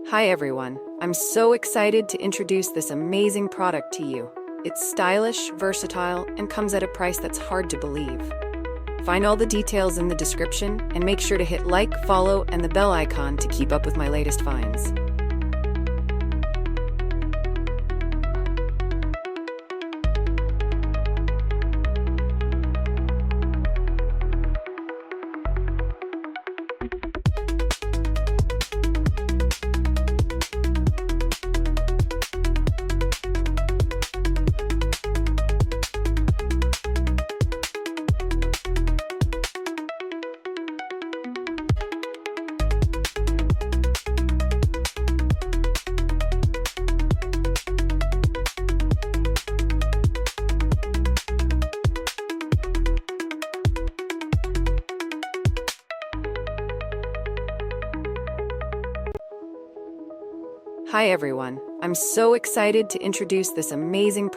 Hi everyone, I'm so excited to introduce this amazing product to you. It's stylish, versatile, and comes at a price that's hard to believe. Find all the details in the description and make sure to hit like, follow, and the bell icon to keep up with my latest finds. Hi everyone, I'm so excited to introduce this amazing